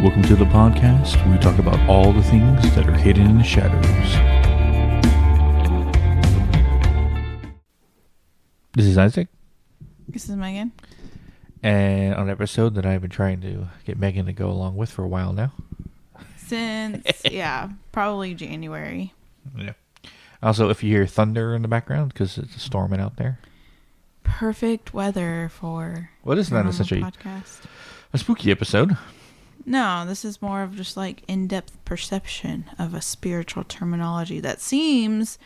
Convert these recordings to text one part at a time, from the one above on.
Welcome to the podcast where we talk about all the things that are hidden in the shadows. This is Isaac. This is Megan. And on an episode that I've been trying to get Megan to go along with for a while now. Since, probably January. Yeah. Also, if you hear thunder in the background, because it's storming out there. Perfect weather for Well, this is not essentially podcast. A spooky episode. No, this is more of just like in-depth perception of a spiritual terminology that seems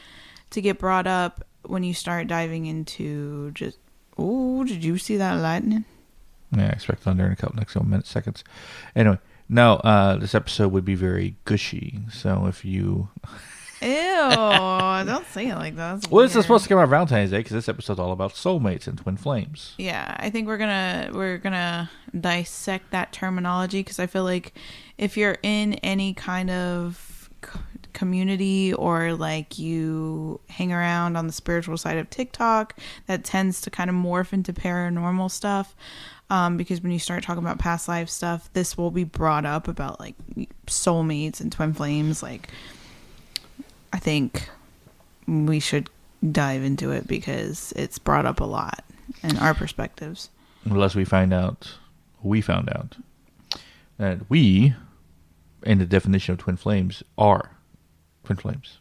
to get brought up when you start diving into just, oh, did you see that lightning? Yeah, I expect thunder in a couple next minutes, seconds. Anyway, no, this episode would be very gushy. So if you... Ew, don't say it like that. Well, this is supposed to come out Valentine's Day because this episode's all about Soulmates and Twin Flames. Yeah, I think we're gonna dissect that terminology because I feel like if you're in any kind of community or like you hang around on the spiritual side of TikTok, that tends to kind of morph into paranormal stuff. Because when you start talking about past life stuff, this will be brought up about like soulmates and twin flames. Like, I think we should dive into it because it's brought up a lot in our perspectives. Unless we found out that we, in the definition of twin flames, are twin flames.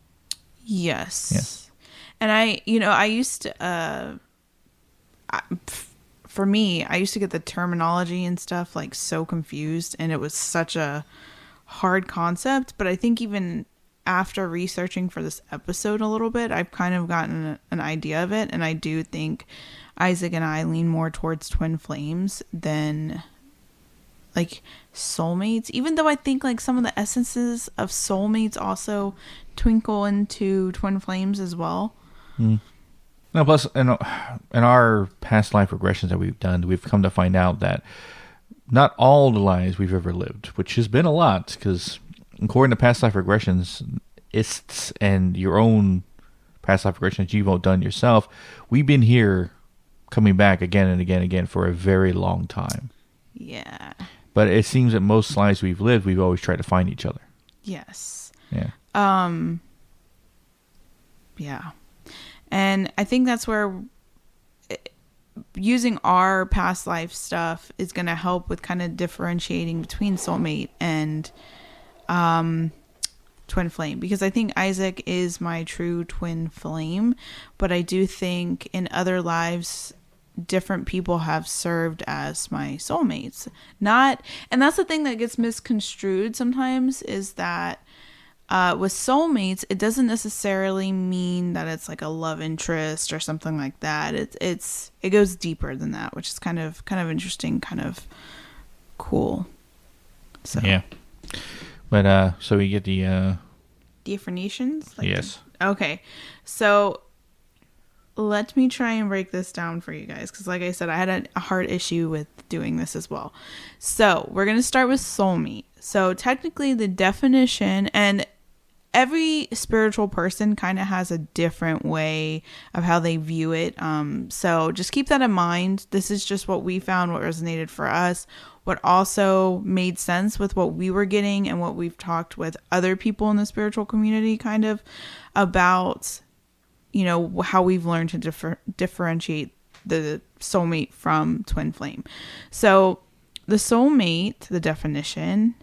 Yes. Yes. And I used to, for me, I used to get the terminology and stuff like so confused, and it was such a hard concept. But I think even after researching for this episode a little bit, I've kind of gotten an idea of it, and I do think Isaac and I lean more towards twin flames than like soulmates, even though I think like some of the essences of soulmates also twinkle into twin flames as well. No, plus in our past life regressions that we've done, we've come to find out that not all the lives we've ever lived, which has been a lot, because according to past life regressions, and your own past life regressions you've done yourself, we've been here coming back again and again and again for a very long time. Yeah. But it seems that most lives we've lived, we've always tried to find each other. Yes. Yeah. Yeah. And I think that's where using our past life stuff is going to help with kind of differentiating between soulmate and twin flame, because I think Isaac is my true twin flame, but I do think in other lives different people have served as my soulmates. And that's the thing that gets misconstrued sometimes, is that with soulmates, it doesn't necessarily mean that it's like a love interest or something like that. It goes deeper than that, which is kind of interesting, kind of cool. So yeah. But so we get the definitions. Yes. Okay. So let me try and break this down for you guys, because like I said, I had a hard issue with doing this as well. So we're gonna start with soulmate. So technically, the definition, and every spiritual person kind of has a different way of how they view it. So just keep that in mind. This is just what we found, what resonated for us, what also made sense with what we were getting and what we've talked with other people in the spiritual community kind of about, how we've learned to differentiate the soulmate from twin flame. So the soulmate, the definition,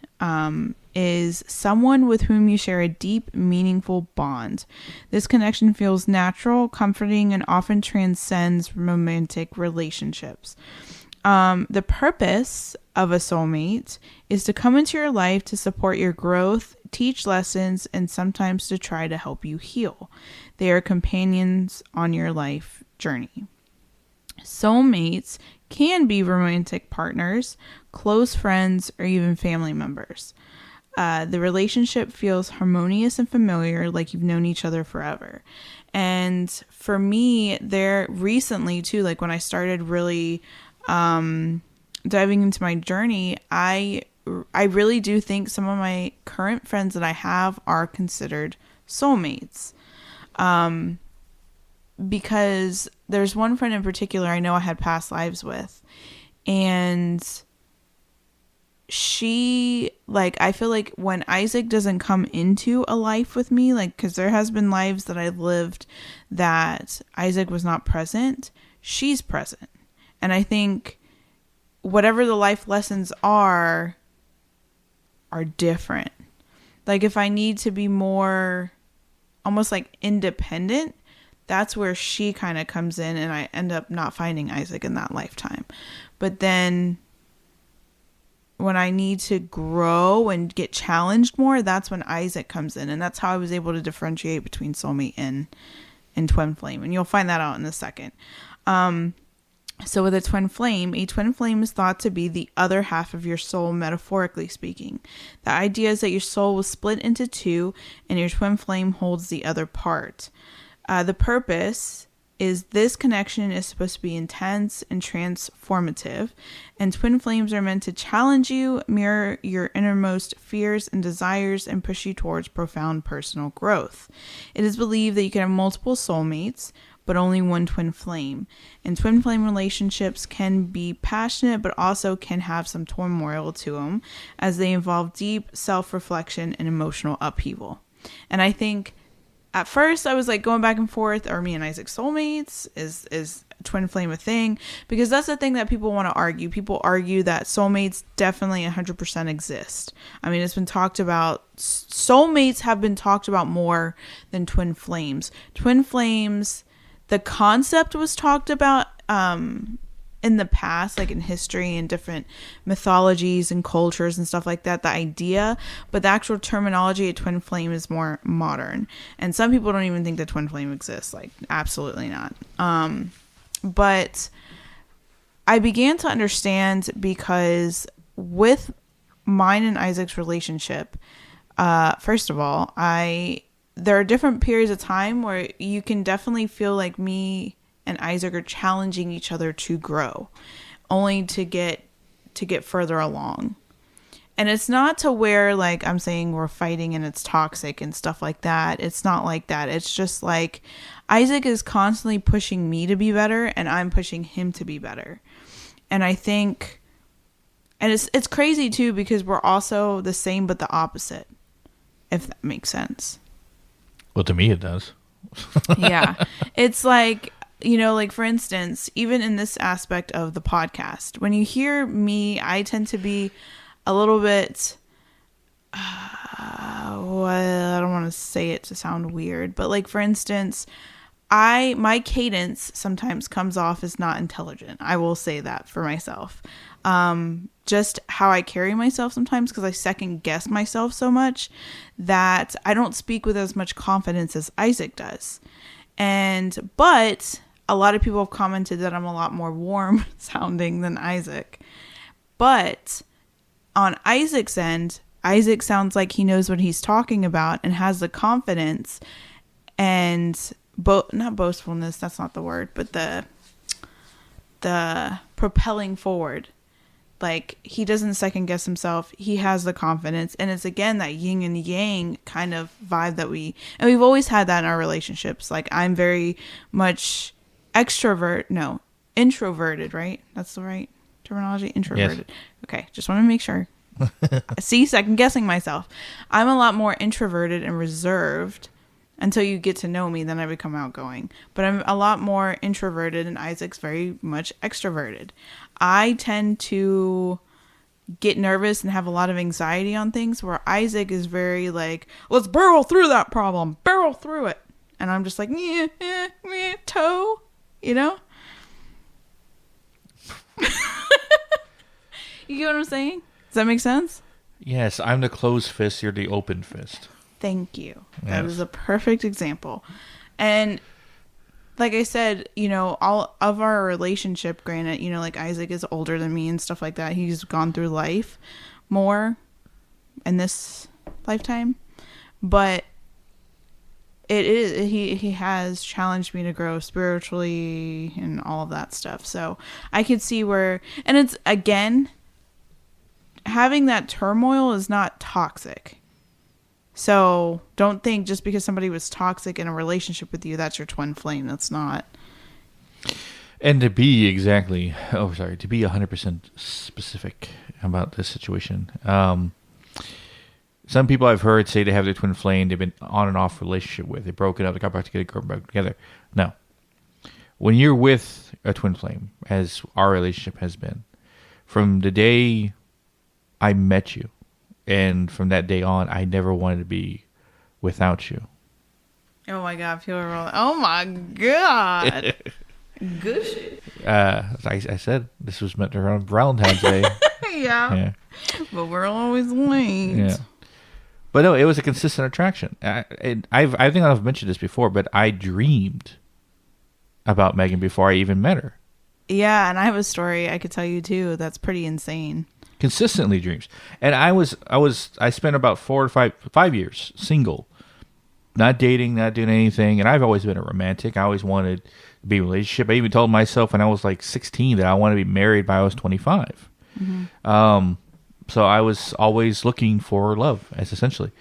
is someone with whom you share a deep, meaningful bond. This connection feels natural, comforting, and often transcends romantic relationships. The purpose of a soulmate is to come into your life to support your growth, teach lessons, and sometimes to try to help you heal. They are companions on your life journey. Soulmates can be romantic partners, close friends, or even family members. The relationship feels harmonious and familiar, like you've known each other forever. And for me, there recently too, like when I started really diving into my journey, I really do think some of my current friends that I have are considered soulmates. Because there's one friend in particular I know I had past lives with, and she like, I feel like when Isaac doesn't come into a life with me, like, because there has been lives that I've lived that Isaac was not present, she's present. And I think whatever the life lessons are different. Like, if I need to be more almost like independent, that's where she kind of comes in, and I end up not finding Isaac in that lifetime. But then when I need to grow and get challenged more, that's when Isaac comes in. And that's how I was able to differentiate between soulmate and twin flame. And you'll find that out in a second. So with a twin flame is thought to be the other half of your soul, metaphorically speaking. The idea is that your soul was split into two, and your twin flame holds the other part. The purpose is this connection is supposed to be intense and transformative, and twin flames are meant to challenge you, mirror your innermost fears and desires, and push you towards profound personal growth. It is believed that you can have multiple soulmates, but only one twin flame. And twin flame relationships can be passionate, but also can have some turmoil to them, as they involve deep self-reflection and emotional upheaval. And I think at first I was like going back and forth, are me and Isaac soulmates? Is twin flame a thing? Because that's the thing that people want to argue. People argue that soulmates definitely 100% exist. I mean, it's been talked about. Soulmates have been talked about more than twin flames. Twin flames, the concept was talked about in the past, like in history and different mythologies and cultures and stuff like that, the idea, but the actual terminology of twin flame is more modern. And some people don't even think that twin flame exists. Like, absolutely not. But I began to understand, because with mine and Isaac's relationship, first of all, there are different periods of time where you can definitely feel like me and Isaac are challenging each other to grow, only to get further along. And it's not to where, like, I'm saying we're fighting and it's toxic and stuff like that. It's not like that. It's just like Isaac is constantly pushing me to be better, and I'm pushing him to be better. And I think, and it's crazy too, because we're also the same but the opposite, if that makes sense. Well, to me it does. Yeah. It's like, you know, like, for instance, even in this aspect of the podcast, when you hear me, I tend to be a little bit, well, I don't want to say it to sound weird, but, like, for instance, my cadence sometimes comes off as not intelligent. I will say that for myself. Just how I carry myself sometimes, because I second guess myself so much that I don't speak with as much confidence as Isaac does. But a lot of people have commented that I'm a lot more warm sounding than Isaac. But on Isaac's end, Isaac sounds like he knows what he's talking about and has the confidence and not boastfulness, that's not the word, but the propelling forward. Like, he doesn't second guess himself. He has the confidence. And it's, again, that yin and yang kind of vibe that and we've always had that in our relationships. Like, I'm very much introverted, right? That's the right terminology? Introverted. Yes. Okay. Just want to make sure. See, second guessing myself. I'm a lot more introverted and reserved until you get to know me, then I become outgoing. But I'm a lot more introverted, and Isaac's very much extroverted. I tend to get nervous and have a lot of anxiety on things, where Isaac is very like, let's barrel through that problem, barrel through it. And I'm just like, toe, you know? You get what I'm saying? Does that make sense? Yes, I'm the closed fist, you're the open fist. Thank you. Yes. That was a perfect example. And like I said, you know, all of our relationship, granted, you know, like, Isaac is older than me and stuff like that. He's gone through life more in this lifetime. But he has challenged me to grow spiritually and all of that stuff. So I could see where, and it's, again, having that turmoil is not toxic. So don't think just because somebody was toxic in a relationship with you, that's your twin flame. That's not. And to be 100% specific about this situation, Some people I've heard say they have their twin flame they've been on and off relationship with. They broke it up, they got back together, got back together. No. When you're with a twin flame, as our relationship has been, from the day I met you, and from that day on, I never wanted to be without you. Oh my God, people are rolling. Oh my God. Good shit. I said this was meant around Valentine's Day. Yeah. But we're always late. Yeah. But no, it was a consistent attraction. I think I've mentioned this before, but I dreamed about Megan before I even met her. Yeah, and I have a story I could tell you too. That's pretty insane. Consistently dreams. And I spent about 4 or 5 years single, not dating, not doing anything. And I've always been a romantic. I always wanted to be in a relationship. I even told myself when I was like 16 that I wanted to be married by I was 25. Mm-hmm. So I was always looking for love, as essentially.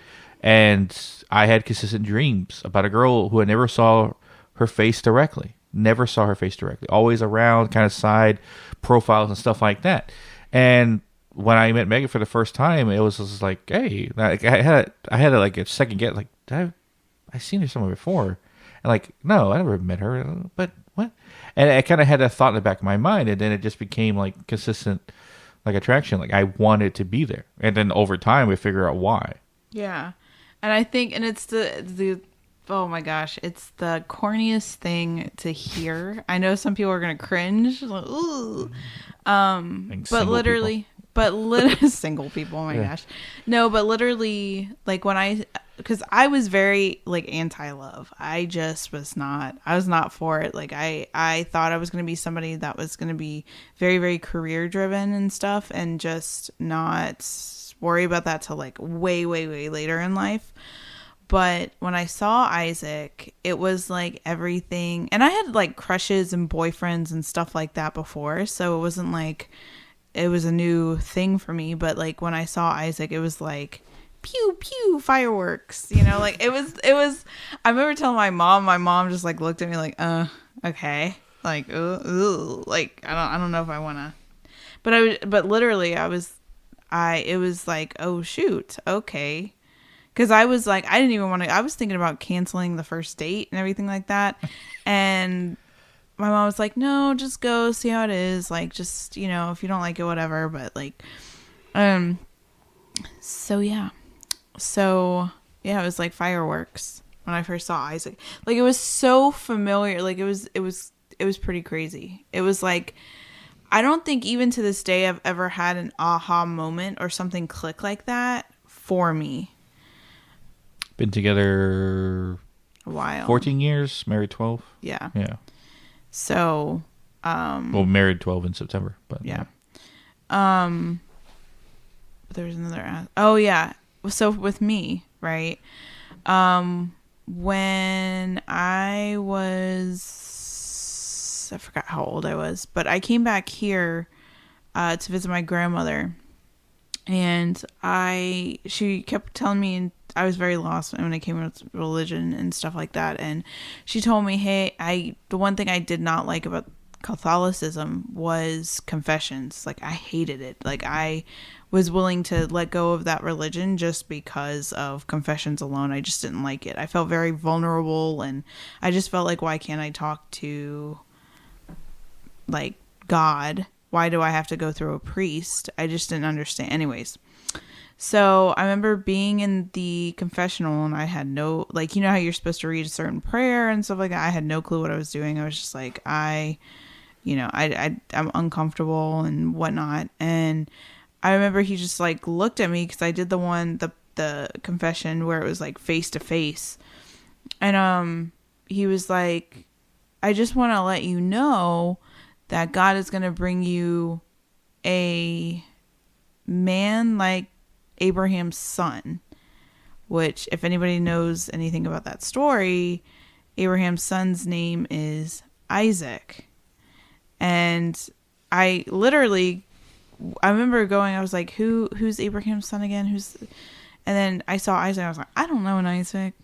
And I had consistent dreams about a girl who I never saw her face directly. Never saw her face directly. Always around, kind of side profiles and stuff like that. And when I met Megan for the first time, it was just like, hey, like I had like a second guess, like I seen her somewhere before, and like no, I never met her, but what? And I kind of had that thought in the back of my mind, and then it just became like consistent, like attraction. Like I wanted to be there, and then over time we figure out why. Yeah, and I think, and it's the oh my gosh, it's the corniest thing to hear. I know some people are gonna cringe, like, ooh, but literally. People. But single people, oh my gosh. No, but literally, like because I was very like anti-love. I was not for it. Like I thought I was going to be somebody that was going to be very, very career driven and stuff, and just not worry about that till like way, way, way later in life. But when I saw Isaac, it was like everything, and I had like crushes and boyfriends and stuff like that before, so it wasn't like it was a new thing for me. But like when I saw Isaac, it was like pew pew fireworks, you know, like it was I remember telling my mom just like looked at me like okay, like ooh, like I don't know if I want to, but literally it was like, oh shoot, okay, because I was like, I didn't even want to, I was thinking about canceling the first date and everything like that. And my mom was like, no, just go see how it is. Like, just, you know, if you don't like it, whatever. But like, so yeah. It was like fireworks when I first saw Isaac. Like, it was so familiar. Like, it was pretty crazy. It was like, I don't think even to this day I've ever had an aha moment or something click like that for me. Been together a while. 14 years, married 12. Yeah. Yeah. So, well, married 12 in September, but yeah. There's another, oh yeah. So with me, right? When I forgot how old I was, but I came back here, to visit my grandmother, and she kept telling me, and I was very lost when it came to religion and stuff like that. And she told me, hey, the one thing I did not like about Catholicism was confessions. Like, I hated it. Like, I was willing to let go of that religion just because of confessions alone. I just didn't like it. I felt very vulnerable, and I just felt like, why can't I talk to, like, God? Why do I have to go through a priest? I just didn't understand. Anyways. So I remember being in the confessional, and I had no, like, you know how you're supposed to read a certain prayer and stuff like that. I had no clue what I was doing. I was just like, I'm uncomfortable and whatnot. And I remember he just like looked at me, because I did the confession where it was like face to face. And he was like, I just want to let you know that God is going to bring you a man like Abraham's son, which, if anybody knows anything about that story, Abraham's son's name is Isaac. And I remember going, I was like, who's Abraham's son again? And then I saw Isaac, I was like, I don't know an Isaac.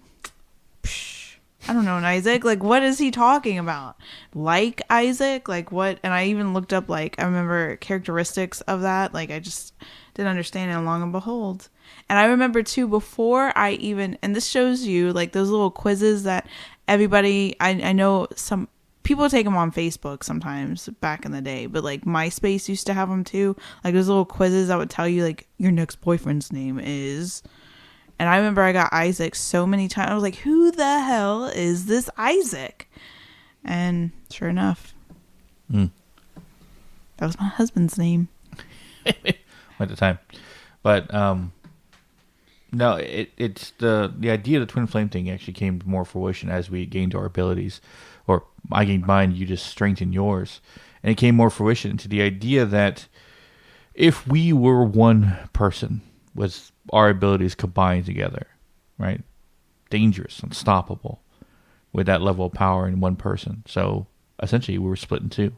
Psh. I don't know an Isaac. Like, what is he talking about? Like Isaac? Like, what? And I even looked up, like, I remember characteristics of that. Like, I just didn't understand it, and long and behold. And I remember, too, before I even, and this shows you, like, those little quizzes that everybody, I know some people take them on Facebook sometimes back in the day, but, like, MySpace used to have them, too. Like, those little quizzes that would tell you, like, your next boyfriend's name is... And I remember I got Isaac so many times. I was like, who the hell is this Isaac? And sure enough, that was my husband's name. At the time. But, no, it's the idea of the twin flame thing actually came to more fruition as we gained our abilities. Or I gained mine, you just strengthened yours. And it came more fruition to the idea that if we were one person with our abilities combined together, right? Dangerous, unstoppable, with that level of power in one person. So essentially, we were split in two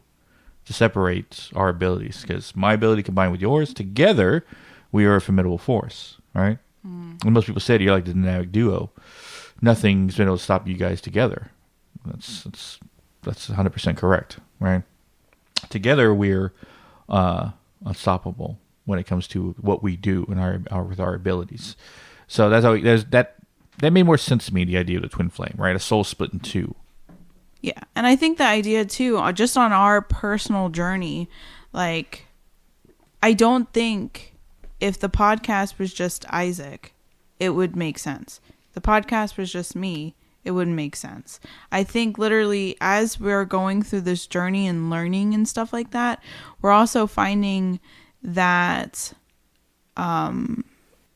to separate our abilities, because my ability combined with yours together, we are a formidable force, right? And most people said you're like the dynamic duo. Nothing's been able to stop you guys together. That's 100% correct, right? Together, we're unstoppable when it comes to what we do in with our abilities. So that's how that made more sense to me, the idea of the twin flame, right? A soul split in two. Yeah. And I think the idea too, just on our personal journey, like, I don't think if the podcast was just Isaac, it would make sense. If the podcast was just me, it wouldn't make sense. I think literally as we're going through this journey and learning and stuff like that, we're also finding that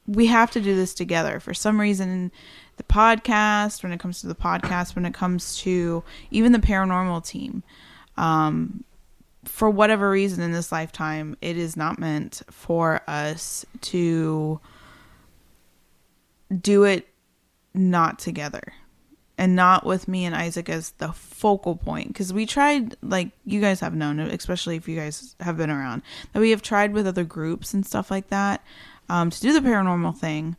we have to do this together. For some reason, the podcast, when it comes to the podcast, when it comes to even the paranormal team, for whatever reason in this lifetime, it is not meant for us to do it not together. And not with me and Isaac as the focal point. Because we tried, like, you guys have known, especially if you guys have been around, that we have tried with other groups and stuff like that to do the paranormal thing,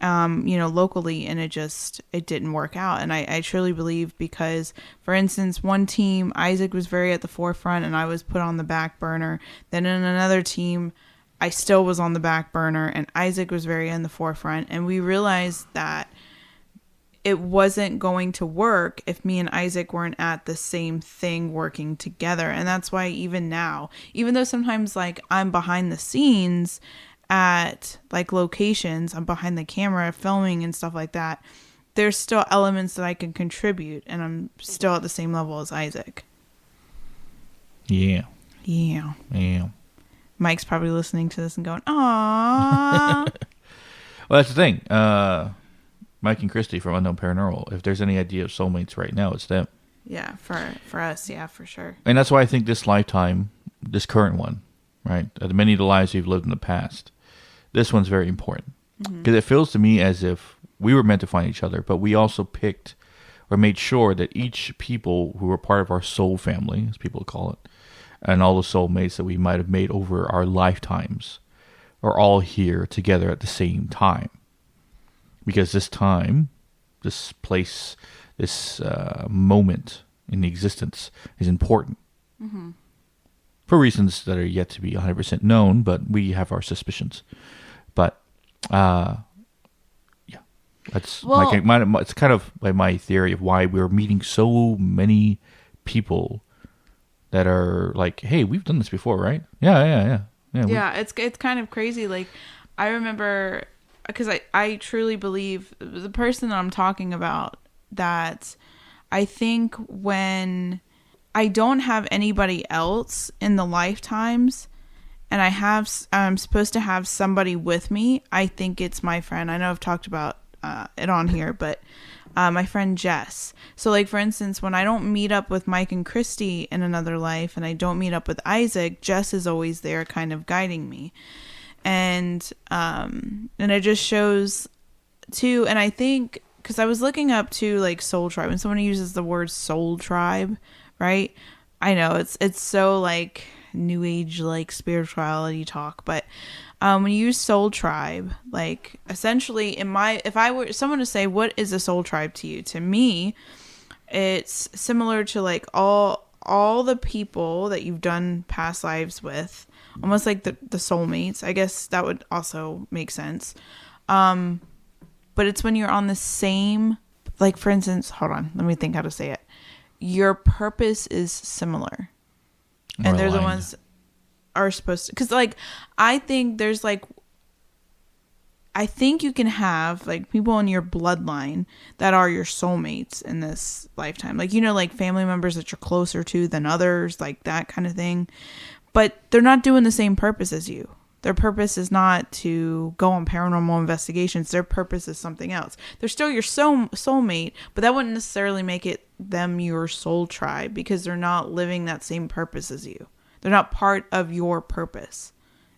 locally. And it didn't work out. And I truly believe because, for instance, one team, Isaac was very at the forefront and I was put on the back burner. Then in another team, I still was on the back burner and Isaac was very in the forefront. And we realized that it wasn't going to work if me and Isaac weren't at the same thing working together. And that's why even now, even though sometimes, like, I'm behind the scenes at, like, locations, I'm behind the camera filming and stuff like that, there's still elements that I can contribute, and I'm still at the same level as Isaac. Yeah. Mike's probably listening to this and going, "Aww." Well, that's the thing. Mike and Christy from Unknown Paranormal, if there's any idea of soulmates right now, it's them. Yeah, for us, yeah, for sure. And that's why I think this lifetime, this current one, right, of many of the lives we've lived in the past, this one's very important. Because it feels to me as if we were meant to find each other, but we also picked or made sure that each people who were part of our soul family, as people call it, and all the soulmates that we might have made over our lifetimes are all here together at the same time. Because this time, this place, this moment in existence is important. For reasons that are yet to be 100% known, but we have our suspicions. But, yeah. That's it's kind of like my theory of why we're meeting so many people that are like, hey, we've done this before, right? Yeah, it's kind of crazy. Like, I remember, because I truly believe the person that I'm talking about, that I think when I don't have anybody else in the lifetimes and I'm supposed to have somebody with me, I think it's my friend. I know I've talked about it on here, but my friend Jess. So, like, for instance, when I don't meet up with Mike and Christy in another life and I don't meet up with Isaac, Jess is always there kind of guiding me. And it just shows too, and I think, because I was looking up too, like, soul tribe, when someone uses the word soul tribe, right? I know it's so, like, new age like spirituality talk, but when you use soul tribe, like essentially if I were someone to say what is a soul tribe to you, to me it's similar to like all the people that you've done past lives with, almost like the soulmates. I guess that would also make sense. But it's when you're on the same, like for instance, hold on, let me think how to say it. Your purpose is similar. And they're the ones are supposed to, because like I think there's like, I think you can have like people in your bloodline that are your soulmates in this lifetime, like, you know, like family members that you're closer to than others, like that kind of thing, but they're not doing the same purpose as you. Their purpose is not to go on paranormal investigations. Their purpose is something else. They're still your soulmate, but that wouldn't necessarily make it them your soul tribe, because they're not living that same purpose as you. They're not part of your purpose,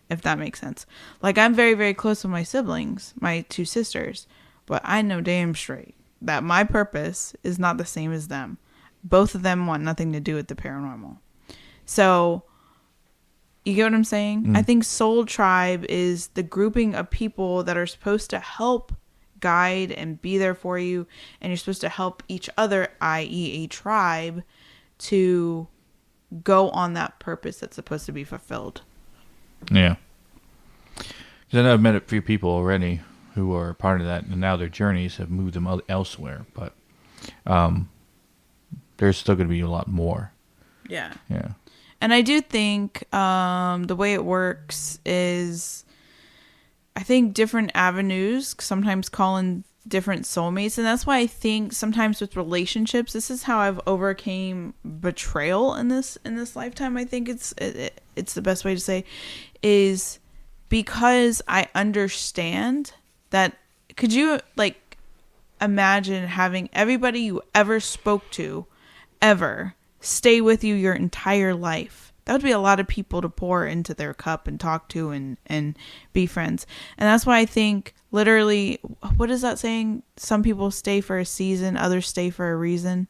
if that makes sense. Like, I'm very, very close with my siblings, my 2 sisters, but I know damn straight that my purpose is not the same as them. Both of them want nothing to do with the paranormal. So, you get what I'm saying? I think soul tribe is the grouping of people that are supposed to help guide and be there for you, and you're supposed to help each other, i.e. a tribe, to go on that purpose that's supposed to be fulfilled. Yeah. Because I know I've met a few people already who are part of that, and now their journeys have moved them elsewhere, but there's still going to be a lot more. Yeah. Yeah. And I do think the way it works is, I think different avenues sometimes call in different soulmates. And that's why I think sometimes with relationships, this is how I've overcame betrayal in this lifetime. I think it's the best way to say, is because I understand that. Could you like imagine having everybody you ever spoke to ever stay with you your entire life? That would be a lot of people to pour into their cup and talk to and be friends. And that's why I think literally, what is that saying? Some people stay for a season, others stay for a reason.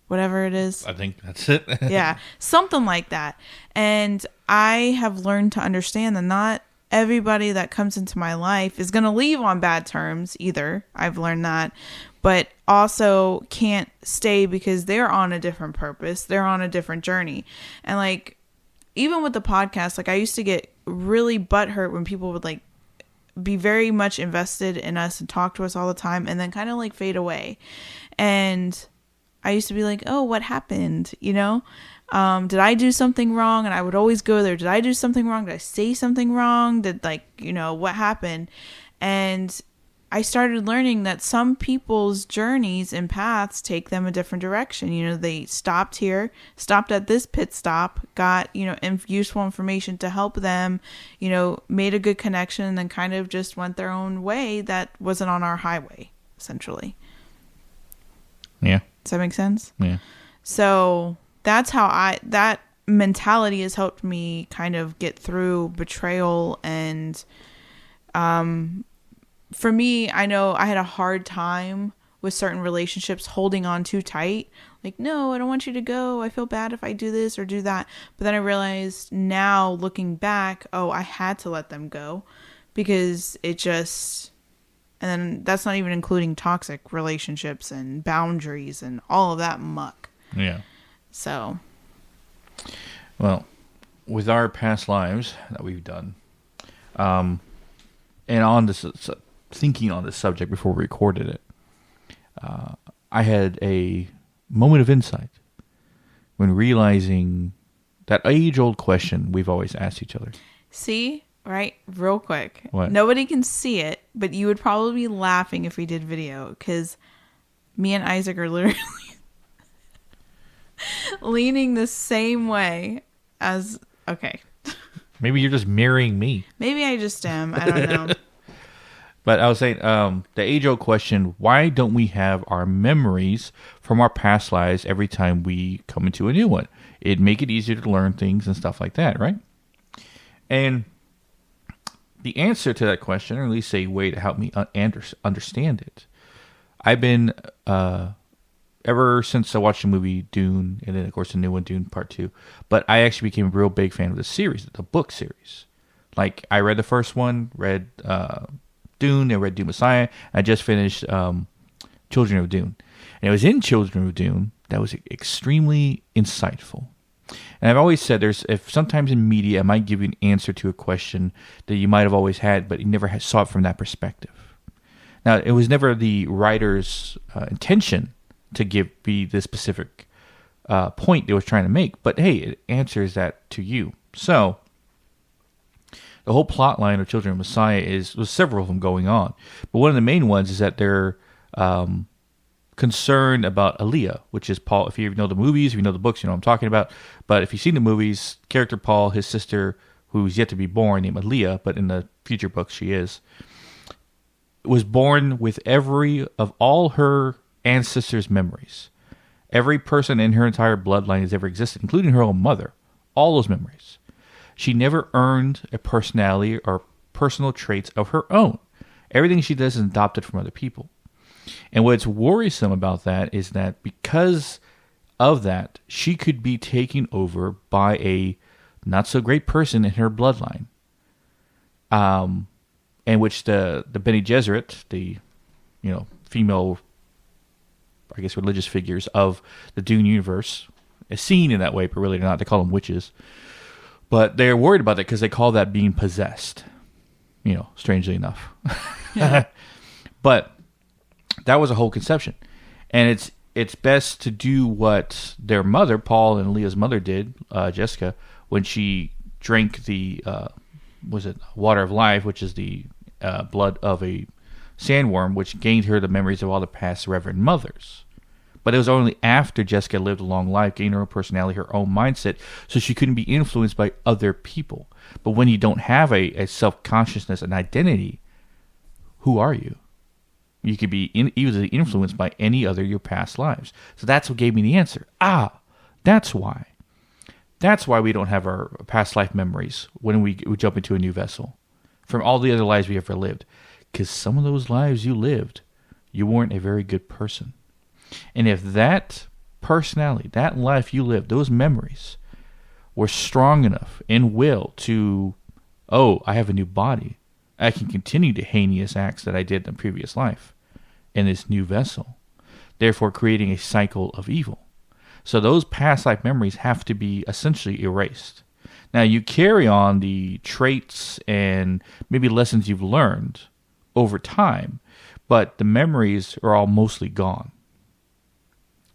Whatever it is. I think that's it. Yeah, something like that. And I have learned to understand that not everybody that comes into my life is going to leave on bad terms either. I've learned that. But also can't stay because they're on a different purpose. They're on a different journey. And like, even with the podcast, like I used to get really butthurt when people would like be very much invested in us and talk to us all the time and then kind of like fade away. And I used to be like, oh, what happened? You know, did I do something wrong? And I would always go there. Did I do something wrong? Did I say something wrong? Did like, you know, what happened? And I started learning that some people's journeys and paths take them a different direction. You know, they stopped here, stopped at this pit stop, got, you know, useful information to help them, you know, made a good connection, and then kind of just went their own way that wasn't on our highway, essentially. Yeah. Does that make sense? Yeah. So that's how that mentality has helped me kind of get through betrayal. And for me, I know I had a hard time with certain relationships holding on too tight. Like, no, I don't want you to go. I feel bad if I do this or do that. But then I realized now looking back, oh, I had to let them go because it just, and then that's not even including toxic relationships and boundaries and all of that muck. Yeah. So. Well, with our past lives that we've done, and on this, thinking on this subject before we recorded it, I had a moment of insight when realizing that age-old question we've always asked each other. See, right? Real quick. What? Nobody can see it, but you would probably be laughing if we did video, because me and Isaac are literally leaning the same way as, okay. Maybe you're just mirroring me. Maybe I just am. I don't know. But I was saying, the age-old question, why don't we have our memories from our past lives every time we come into a new one? It'd make it easier to learn things and stuff like that, right? And the answer to that question, or at least a way to help me understand it, I've been ever since I watched the movie Dune, and then of course the new one, Dune Part 2. But I actually became a real big fan of the series, the book series. Like, I read the first one, read Dune, and read Dune Messiah. I just finished Children of Dune. And it was in Children of Dune that was extremely insightful. And I've always said if sometimes in media I might give you an answer to a question that you might have always had, but you never saw it from that perspective. Now, it was never the writer's intention to be the specific point they was trying to make, but hey, it answers that to you. So, the whole plot line of Children of Messiah was several of them going on, but one of the main ones is that they're concerned about Aaliyah, which is Paul. If you know the movies, if you know the books, you know what I'm talking about. But if you've seen the movies, character Paul, his sister, who's yet to be born, named Aaliyah, but in the future books she was born with every of all her ancestors' memories. Every person in her entire bloodline has ever existed, including her own mother. All those memories. She never earned a personality or personal traits of her own. Everything she does is adopted from other people. And what's worrisome about that is that because of that, she could be taken over by a not so great person in her bloodline. In which the Bene Gesserit, the female, I guess, religious figures of the Dune universe, is seen in that way, but really they're not. They call them witches. But they're worried about that because they call that being possessed. Strangely enough. Yeah. But that was a whole conception. And it's best to do what their mother, Paul and Leah's mother, did, Jessica, when she drank the water of life, which is the blood of a sandworm, which gained her the memories of all the past reverend mothers. But it was only after Jessica lived a long life, gained her own personality, her own mindset, so she couldn't be influenced by other people. But when you don't have a self-consciousness, an identity, who are you? You could be easily influenced by any other of your past lives. So that's what gave me the answer. That's why. That's why we don't have our past life memories when we jump into a new vessel from all the other lives we ever lived. Because some of those lives you lived, you weren't a very good person. And if that personality, that life you lived, those memories were strong enough in will to, I have a new body. I can continue the heinous acts that I did in the previous life in this new vessel, therefore creating a cycle of evil. So those past life memories have to be essentially erased. Now, you carry on the traits and maybe lessons you've learned over time, but the memories are all mostly gone.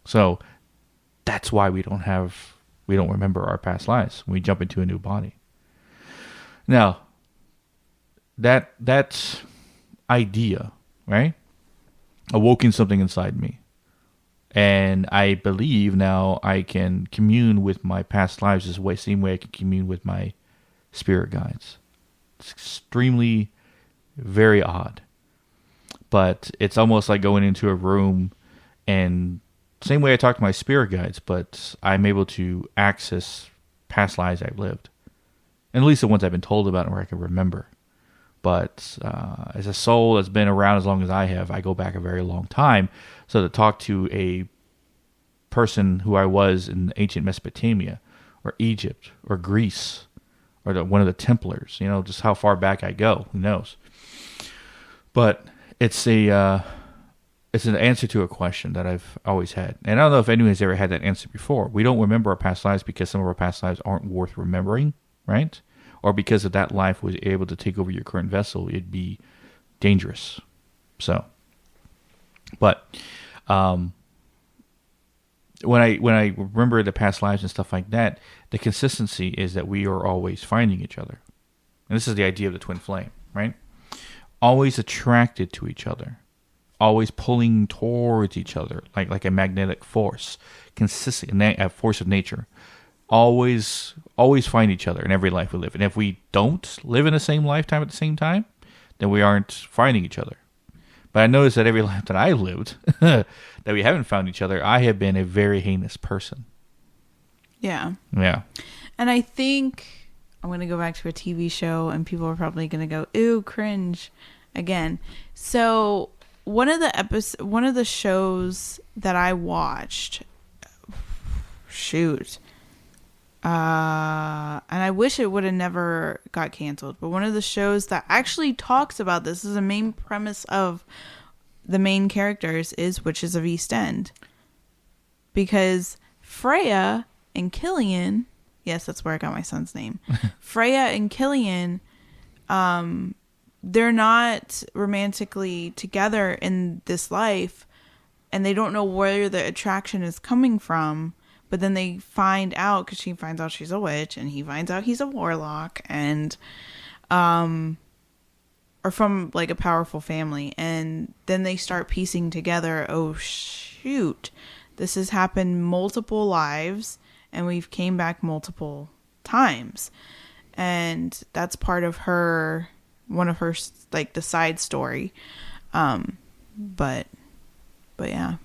So that's why we don't remember our past lives when we jump into a new body. Now, that idea, right, awoken something inside me. And I believe now I can commune with my past lives the same way I can commune with my spirit guides. It's extremely, very odd. But it's almost like going into a room and same way I talk to my spirit guides, but I'm able to access past lives I've lived. And at least the ones I've been told about and where I can remember. But as a soul that's been around as long as I have, I go back a very long time. So to talk to a person who I was in ancient Mesopotamia, or Egypt, or Greece, or one of the Templars, just how far back I go, who knows? But it's an answer to a question that I've always had. And I don't know if anyone has ever had that answer before. We don't remember our past lives because some of our past lives aren't worth remembering, right? Or because if that life was able to take over your current vessel, it'd be dangerous. So, but when I remember the past lives and stuff like that, the consistency is that we are always finding each other. And this is the idea of the twin flame, right? Always attracted to each other. Always pulling towards each other, like a magnetic force, consistent, a force of nature. Always find each other in every life we live. And if we don't live in the same lifetime at the same time, then we aren't finding each other. But I noticed that every life that I lived, that we haven't found each other, I have been a very heinous person. Yeah. Yeah. And I think I'm going to go back to a TV show and people are probably going to go, ew, cringe again. So one of the shows that I watched, shoot, and I wish it would have never got canceled, but one of the shows that actually talks about this is a main premise of the main characters is Witches of East End. Because Freya and Killian, yes, that's where I got my son's name. Freya and Killian, they're not romantically together in this life, and they don't know where the attraction is coming from. But then they find out, because she finds out she's a witch, and he finds out he's a warlock, and or from like a powerful family, and then they start piecing together, oh shoot, this has happened multiple lives, and we've came back multiple times. And that's part of one of her, like, the side story. But yeah.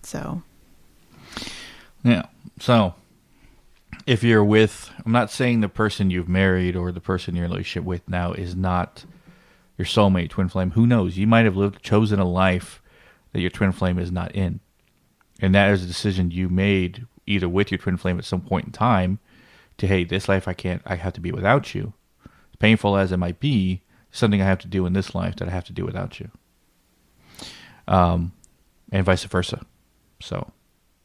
So. Yeah. So, if you're with, I'm not saying the person you've married or the person you're in a relationship with now is not your soulmate, twin flame. Who knows? You might have chosen a life that your twin flame is not in. And that is a decision you made either with your twin flame at some point in time to, hey, this life I have to be without you. As painful as it might be, something I have to do in this life that I have to do without you. And vice versa. So,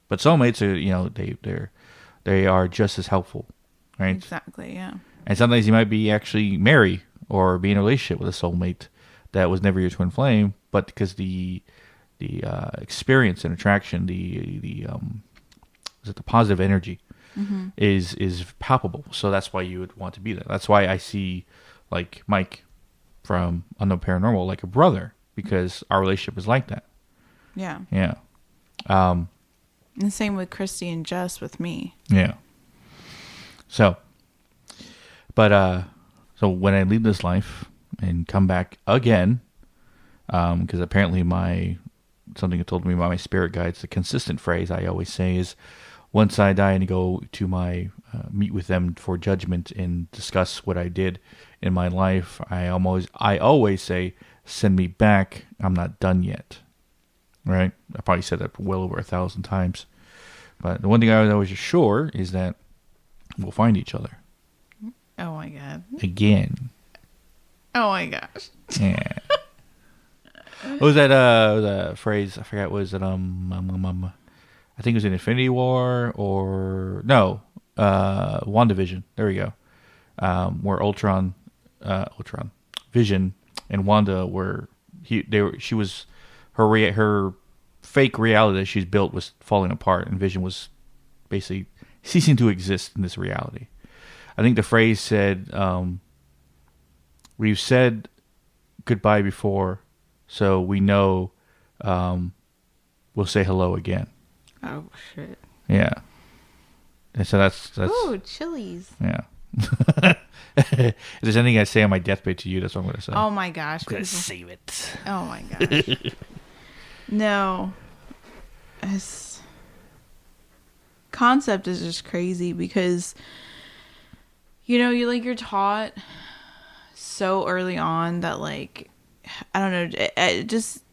but soulmates are, they are just as helpful, right? Exactly, yeah. And sometimes you might be actually marry or be in a relationship with a soulmate that was never your twin flame, but because the experience and attraction, the positive energy is palpable. So that's why you would want to be there. That's why I see like Mike from Unknown Paranormal like a brother, because our relationship is like that. Yeah. Yeah. And the same with Christy and Jess with me. Yeah. So, but so when I leave this life and come back again, because apparently something told me by my spirit guides, the consistent phrase I always say is, once I die and go to my meet with them for judgment and discuss what I did in my life, I always say, send me back. I'm not done yet. Right? I probably said that well over 1,000 times. But the one thing I was always sure is that we'll find each other. Oh my God. Again. Oh my gosh. Yeah. What was that the phrase? I forgot. Was it I think it was in Infinity War or no, WandaVision. There we go. Where Ultron, Vision, and Wanda her fake reality that she's built was falling apart, and Vision was basically ceasing to exist in this reality. I think the phrase said, "We've said goodbye before, so we know we'll say hello again." Oh shit! Yeah, and so that's. Ooh, chilies. Yeah. If there's anything I say on my deathbed to you, that's what I'm going to say. Oh my gosh! I'm going to save it. Oh my gosh! No, this concept is just crazy because you're taught so early on that, like, I don't know, it just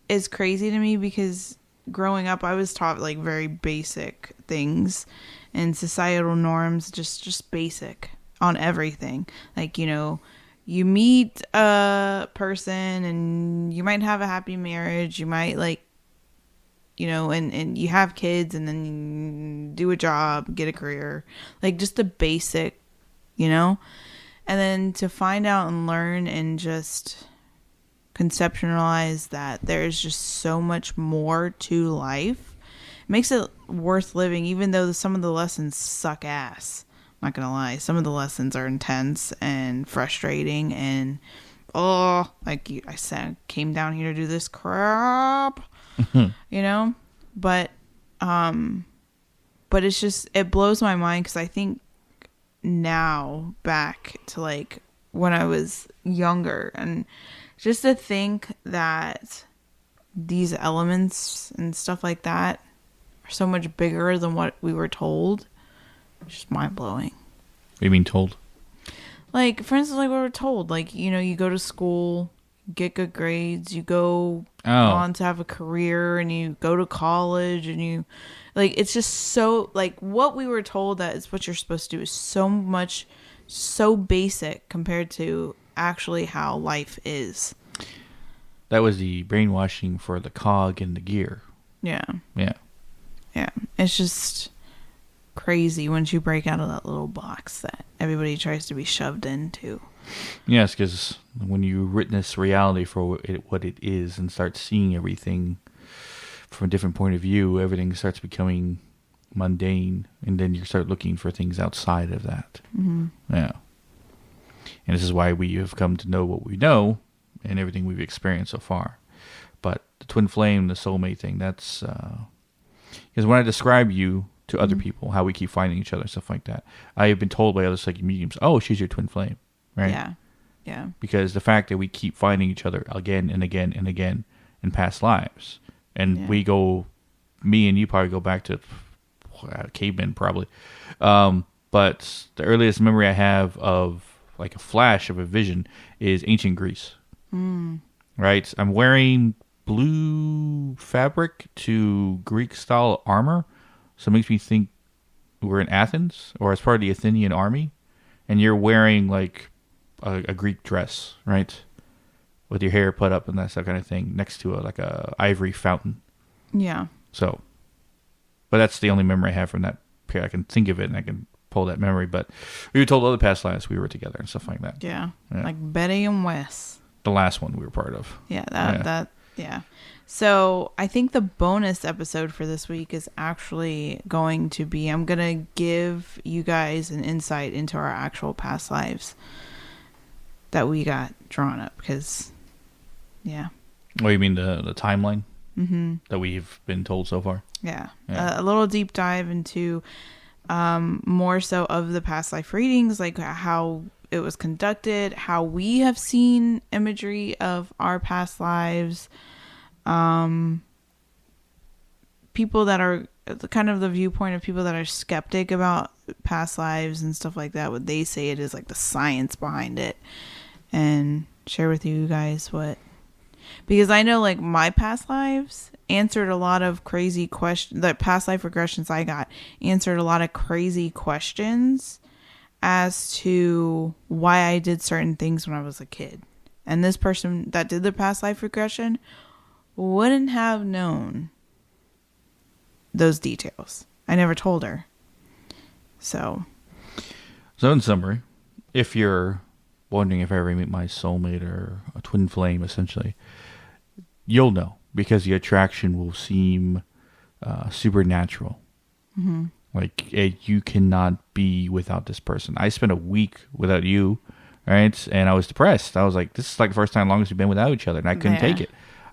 is crazy to me because growing up I was taught like very basic things and societal norms, just basic on everything. Like, you meet a person and you might have a happy marriage, you might and you have kids and then you do a job, get a career, like just the basic, and then to find out and learn and just conceptualize that there's just so much more to life, it makes it worth living, even though some of the lessons suck ass. I'm not gonna lie, some of the lessons are intense and frustrating, and like I said, came down here to do this crap, but it's just, it blows my mind because I think now back to like when I was younger, and just to think that these elements and stuff like that are so much bigger than what we were told. It's just mind-blowing. What do you mean told? Like, for instance, like we were told, like, you go to school, get good grades, you go on to have a career, and you go to college, and you like, it's just so like what we were told that is what you're supposed to do is so basic compared to actually how life is. That was the brainwashing for the cog and the gear. Yeah. Yeah. Yeah. It's just crazy once you break out of that little box that everybody tries to be shoved into. Yes, because when you witness reality for what it is and start seeing everything from a different point of view, everything starts becoming mundane, and then you start looking for things outside of that. Mm-hmm. Yeah. And this is why we have come to know what we know and everything we've experienced so far. But the twin flame, the soulmate thing, that's... because when I describe you to other people, how we keep finding each other, stuff like that, I have been told by other psychic mediums, oh, she's your twin flame, right? Yeah. Yeah. Because the fact that we keep finding each other again and again and again in past lives, and we go, me and you probably go back to cavemen probably, but the earliest memory I have of like a flash of a vision is ancient Greece. Right? I'm wearing blue fabric to Greek style armor, so it makes me think we're in Athens or as part of the Athenian army, and you're wearing like a Greek dress, right? With your hair put up and that kind of thing next to like a ivory fountain. Yeah. So, but that's the only memory I have from that period. I can think of it and I can pull that memory, but we were told other past lives we were together and stuff like that. Yeah. Like Betty and Wes. The last one we were part of. Yeah. So I think the bonus episode for this week is actually going to be, I'm going to give you guys an insight into our actual past lives that we got drawn up because, yeah. Oh, you mean the timeline that we've been told so far? Yeah. A little deep dive into more so of the past life readings, like how it was conducted, how we have seen imagery of our past lives, people that are kind of the viewpoint of people that are skeptic about past lives and stuff like that, what they say it is, like the science behind it, and share with you guys what, because I know like my past lives answered a lot of crazy questions, the past life regressions I got answered a lot of crazy questions as to why I did certain things when I was a kid. And this person that did the past life regression wouldn't have known those details. I never told her. So in summary, if you're wondering if I ever meet my soulmate or a twin flame, essentially, you'll know because the attraction will seem supernatural. Mm-hmm. Like, you cannot be without this person. I spent a week without you, right? And I was depressed. I was like, this is like the first time longest we've been without each other, and I couldn't take it.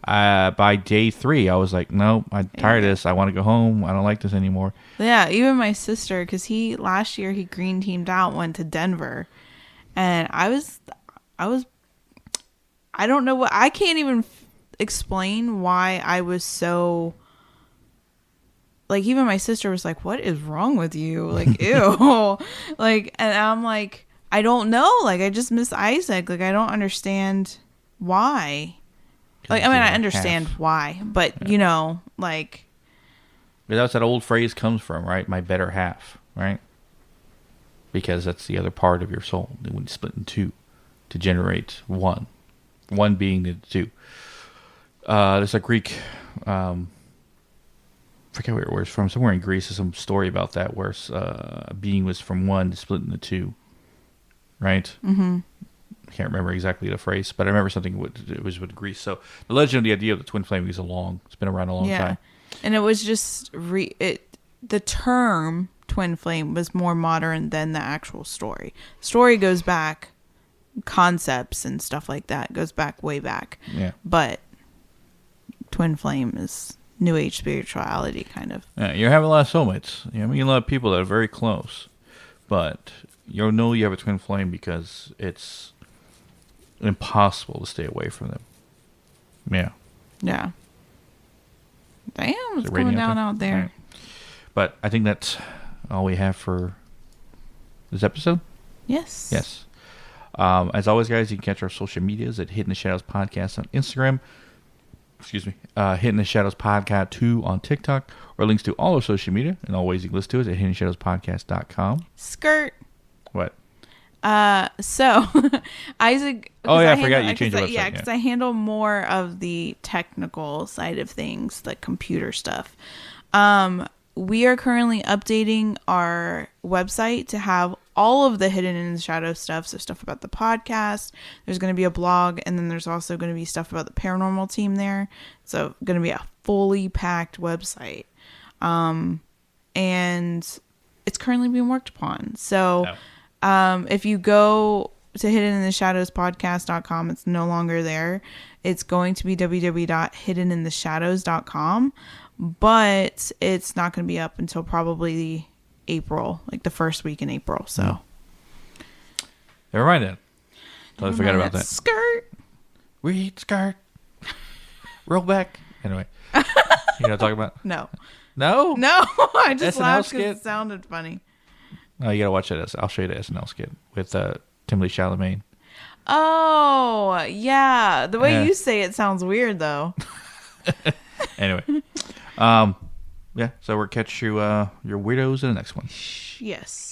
By day 3, I was like, no, I'm tired of this. I want to go home. I don't like this anymore. Yeah, even my sister, because last year he green teamed out, went to Denver. And I don't know I can't even explain why I was so... Like, even my sister was like, what is wrong with you? Like, ew. Like, and I'm like, I don't know. Like, I just miss Isaac. Like, I don't understand why. Like, I mean, I understand why. But, you know, like... That's that old phrase comes from, right? My better half, right? Because that's the other part of your soul. When you split in two to generate one. One being the two. There's a Greek... I forget where it's from. Somewhere in Greece, there's some story about that where a being was from one to split into two, right? Mm-hmm. I can't remember exactly the phrase, but I remember something. It was with Greece. So the legend, the idea of the twin flame is it's been around a long time. And it was just the term twin flame was more modern than the actual story. Story goes back, concepts and stuff like that goes back way back. Yeah, but twin flame is New Age spirituality, kind of. Yeah, you have a lot of soulmates. You know, I mean, a lot of people that are very close, but you'll know you have a twin flame because it's impossible to stay away from them. Yeah. Yeah. Damn, what's going down out there? Right. But I think that's all we have for this episode. Yes. Yes. As always, guys, you can catch our social medias at Hidden the Shadows Podcast on Instagram, excuse me, Hidden in the Shadows Podcast 2 on TikTok, or links to all our social media and all ways you can listen to us at hiddenshadowspodcast.com. Skirt. What? So Isaac. Oh yeah, I forgot you changed your website. Yeah, because I handle more of the technical side of things, like computer stuff. We are currently updating our website to have all of the Hidden in the Shadow stuff. So stuff about the podcast. There's going to be a blog, and then there's also going to be stuff about the paranormal team there. So going to be a fully packed website. And it's currently being worked upon. So if you go to hiddenintheshadowspodcast.com, it's no longer there. It's going to be www.hiddenintheshadows.com. But it's not going to be up until probably April, like the first week in April. So, Never mind then. Totally forgot about that. Skirt. Read skirt. Roll back. Anyway, you know what I'm talking about? No. No. I just SNL laughed skit? because it sounded funny. Oh, you gotta watch that. I'll show you the SNL skit with Timothy Chalamet. Oh yeah, the way Yeah. you say it sounds weird though. Anyway, yeah. So we'll catch you your weirdos in the next one. Yes.